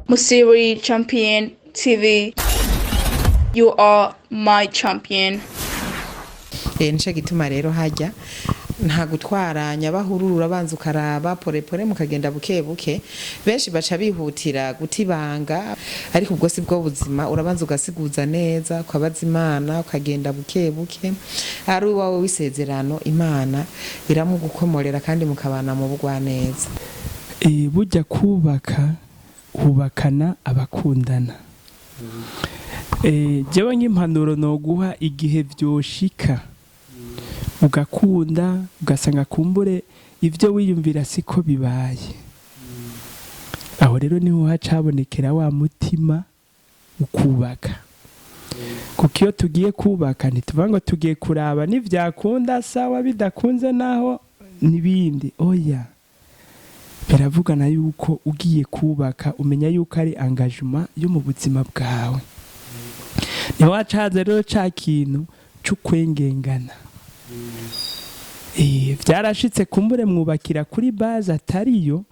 Musiri Champion TV. You are my champion. Nico gituma rero hajya nta gutwara nyabahururu urabanza ukaraba porepore mukagenda buke buke benshi baca bihutira gutibanga ariko ubwo si bwo buzima urabanza ugasiguza neza kwabaza Imana ukagenda buke buke ari wawe wisezerano Imana iramugukomorera kandi mukabana mu bugwa neza. Burya kubaka hubakana abakundana. Jewe nk'impanuro no guha igihe vyoshika ugakunda ugasanga kumbure ivyo wiyumvira siko bibaye, aho rero niho hacabonekera wa mutima ukubaka. Kuko iyo tugiye kubaka ntituvuga ngo tugiye kuraba n'ivyakunda sawa, bidakunze naho nibindi, oya, biravugana yuko ugiye kubaka umenya yuko ari engagement yo mu buzima bwawe. Niho hacaza rero ca kintu c'ukwengengana. Vyarashitse kumbure mwubakira kuri base atariyo,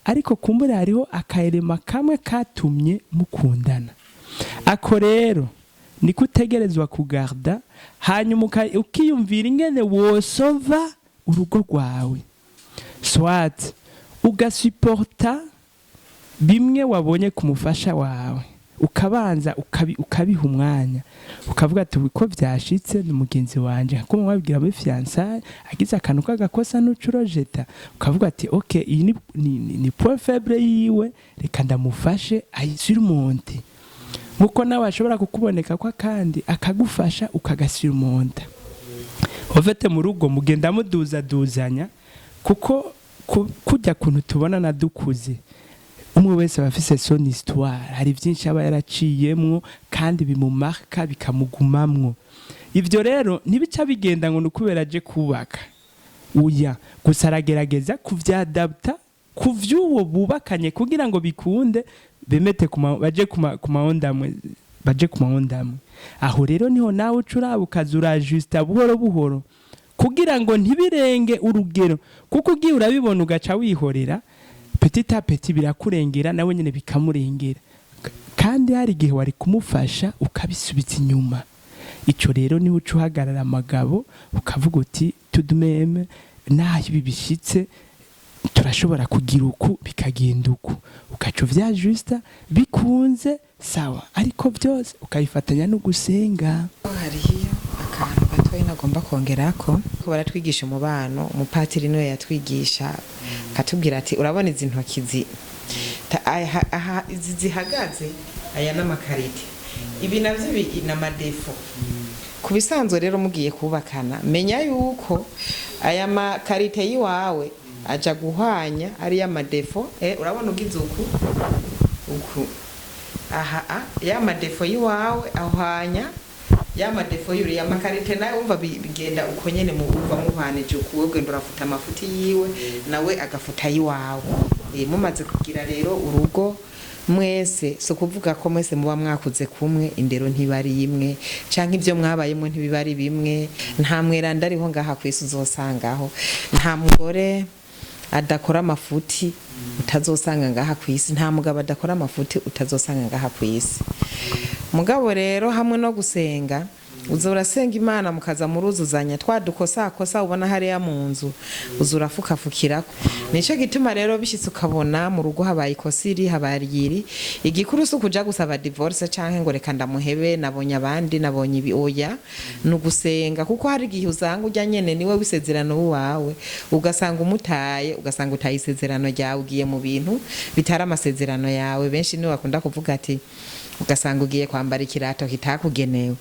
ariko kumbure hariho akaelema kamwe katumye mukundana. Ako rero niko utegerezwa kugarda, hanyuma ukiyumvira ingene wosova urugo rwawe. Swat ugasuporta bimwe wabonye ku mufasha wawe, ukabanza ukabiha umwanya, ukavuga ati uko vyashitse ni mugenzi wanje, kuko mwabwira muri fiançailles agize akantu kagakosa n'ucurojeta, ukavuga ati okay, iyi ni point faible yiwe, reka ndamufashe ayisurimonte. Nkuko nawe ashobora kukuboneka kwa kandi akagufasha ukagasirumonta. Ovete mu rugo mugenda muduzanya, kuko kujya kuntu tubona na dukuze umwe wese abafise son histoire, hari byinshi aba yaraciyemwo kandi bimumarka bikamugumamwo. Ivyo rero ntibica bigenda ngo nukubera aje kubaka, uya gusa aragerageza kuvyadapta kuvyuwo bubakanye kugira ngo bikunde bemete baje ku mahondamwe, baje ku mahondamwe. Aho rero niho nawe ucuraba ukazura justa buhoro buhoro kugira ngo ntibirenge urugero, kuko ugiye urabibona ugaca wihorera petit à petit birakurengera nawe nyene bikamurengera, kandi hari igihe wari kumufasha ukabisubiza inyuma. Ico rero ni ucuhagarara amagabo ukavuga uti tudumeme naho ibi bishitse turashobora kugira uku bikagenda uku, ukaco vya justa bikunze sawa, ariko byose ukabifatanya no gusenga. Hariyo akantu gatoyi nagomba kongerako, baratwigisha umubano, umupatiri niwe yatwigisha katubwira ati urabona izi ntoki aha zihagaze aya n'amakarite, ibi navyo bina madefo. Kubisanzwe rero mugiye kubakana menya yuko aya makarite yiwawe aja guhwanya ari ya madefo, urabona ugize uku aha ya madefo yiwawe ahwanya ya madefo yuri ya makarite nawe umva bigenda uko nyene mu uva muhanije ukuwe gendo urafuta amafuti yiwe nawe agafuta yiwawe. Mumaze kugira rero urugo mwese, so kuvuga ko mwese muba mwakuze kumwe, indero ntibari imwe canke ivyo mwabayemo ntibibari bimwe. Nta mweranda ariho ngaha kwisi uzosangaho, nta mugore adakora amafuti utazosanga ngaha kwisi, nta mugabo adakora amafuti utazosanga ngaha kwisi. Mugabo rero hamwe no gusenga uzurasenga Imana mukaza muruzuzanya twadukosa ubona hariya mu nzu uzurafukafukira. Nico gituma rero bishitse ukabona mu rugo habaye ikosiri habariyiri igikuru su kuja gusaba divorce canke ngo reka ndamuhebe nabonye abandi nabonye ibi, oya nugusenga, kuko hari igihe uzanga ujya nyene niwe wisezerano wawe ugasanga umutaye, ugasanga utayisezerano ryawe ugiye mu bintu bitari amasezerano yawe. Benshi niwe bakunda kuvuga ati ugasanga ugiye kwambara ikirato kitakugenewe.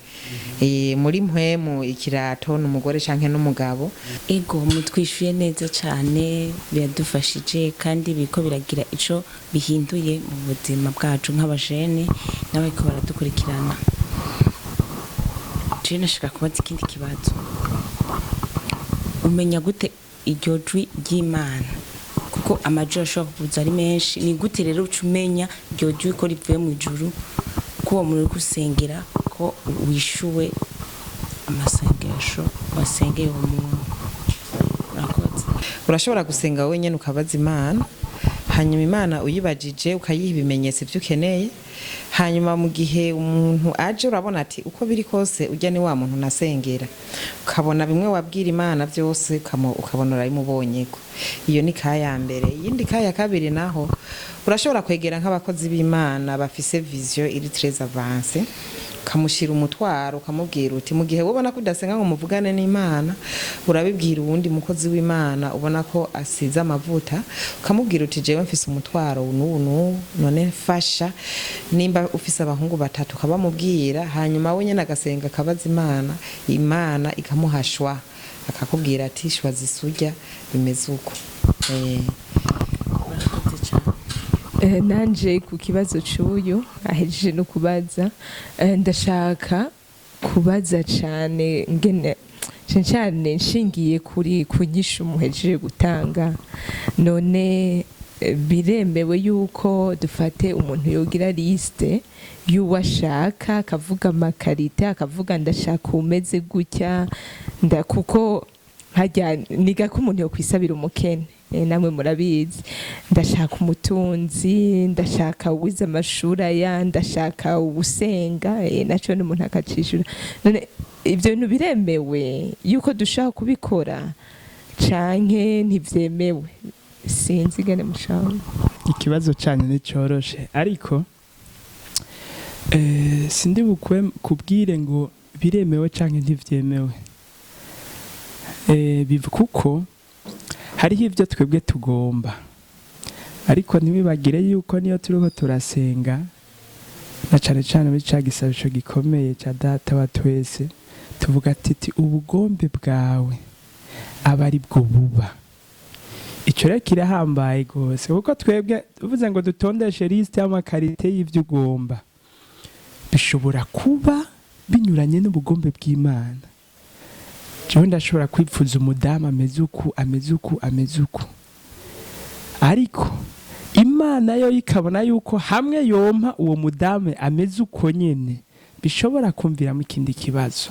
Muri mpwemu ikirato n'umugore canke n'umugabo. Ego mutwishuye neza cyane, biradufashije kandi biko biragira ico bihinduye mu buzima bwacu nk'abajene n'abariko baradukurikirana. Jene nashaka kubaza ikindi kibazo, umenya gute iryo jwi ry'Imana? Kuko amajwi ashobora kuza ari menshi, ni gute rero ucumenya iryo jwi ko rivuye mu ijuru, ko uwo muntu kusengera ko wishuwe amasengesho wasengeye uwo muntu? Urashobora gusenga wenyene ukabaza Imana, hanyuma Imana uyibajije ukayiha ibimenyetso ibyo ukeneye, hanyuma mu gihe umuntu aje urabona ati uko biri kose ujya ni wa muntu nasengera, ukabona bimwe wabwira Imana byose ukabona urabimubonyeko. Iyo ni kaya mbere. Yindi kaya kabiri naho urashobora kwegera nk'abakozi b'Imana bafise vision iri très avancée, kamushira umutwaro ukamubwira uti mu gihe ubona ko udasenga ngo muvugane n'Imana, urabibwira uwundi mukozi w'Imana ubona ko asize amavuta, ukamubwira uti jewe mfise umutwaro n'ubu none fasha, nimba ufise abahungu batatu kabamubwira, hanyuma we nyene agasenga akabaza Imana, Imana ikamuhashwa akakubwira ati shwa zisujya bimeze uko. Nanje ku kibazo cy'uyu ahejeje no kubaza, ndashaka kubaza cyane ngene cyane nshingiye kuri kugisha umuhejeje gutanga. None biremewe yuko dufate umuntu yogira liste y'uwashaka, akavuga amakarita, akavuga ndashaka umeze gutya, kuko hajya niga ko umuntu yo kwisabira umukene, namwe murabizi, ndashaka umutunzi, ndashaka uwize amashuri aya, ndashaka ubusenga, naco n'umuntu akacishura. None ibyo bintu biremewe yuko dushaka kubikora canke ntivyemewe? Sinzi gane mushaka. Ikibazo cyane ni cyoroshe, ariko sindi bukwe kubwire ngo biremewe canke ntivyemewe. Kuko hariho ibyo twebwe tugomba, ariko ntibibagire yuko niyo turiho turasenga, na cyane cyane muri cya gisabisho gikomeye cya Data wa twese, tuvuga ati ubugombe bwawe aba ari bwo buba. Icyo rero kirahambaye rwose, kuko twebwe uvuze ngo dutondeshe liste y'amakarite y'ibyo ugomba, bishobora kuba binyuranye n'ubugombe bw'Imana. Jewe ndashobora kwipfuza umudamu ameze uku, ariko Imana yo ikabona yuko hamwe yompa uwo mudamu ameze uko nyene bishobora kumviramo ikindi kibazo,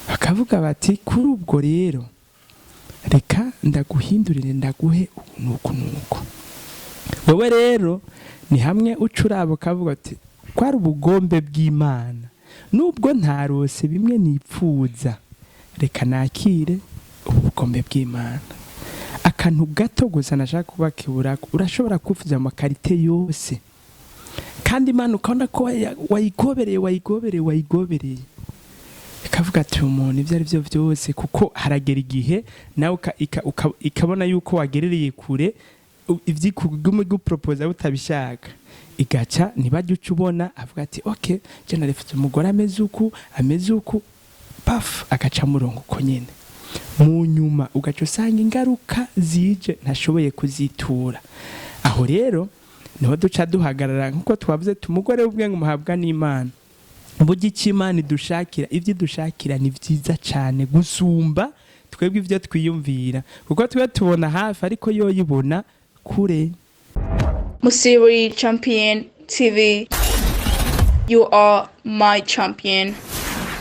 bakavuga bati kuri ubwo rero reka ndaguhindurire ndaguhe nuko. Wowe rero ni hamwe ucurabo kavuga ati kwari ubugombe bw'Imana, nubwo ntarose bimwe nipfuza, reka nakire ubugombe bw'Imana. Akantu gato gusa nashaka kubakibura, urashobora kuvuza amakarite yose kandi Imana ukabona ko wayigobereye, ikavuga ati umuntu ibyo ari byo byose, kuko haragera igihe nawe ikabona yuko wagerereye kure ivy'ikuguma guproposa utabishaka, igaca nibajya uca ubona avuga ati okay je narefite umugore ameze uku paf agaca murongo uko nyene. Mu nyuma ugaca usanga ingaruka zije ntashoboye kuzitura. Aho rero niho duca duhagarara nkuko twavuze tumugore w'ubwenge umuhabwa n'Imana. Burya Imana idushakira ivyo dushakira ni vyiza cyane gusumba twebwe ivyo twiyumvira, kuko twe tubona hafi ariko yo yibona kure. Muri Champion TV, you are my champion.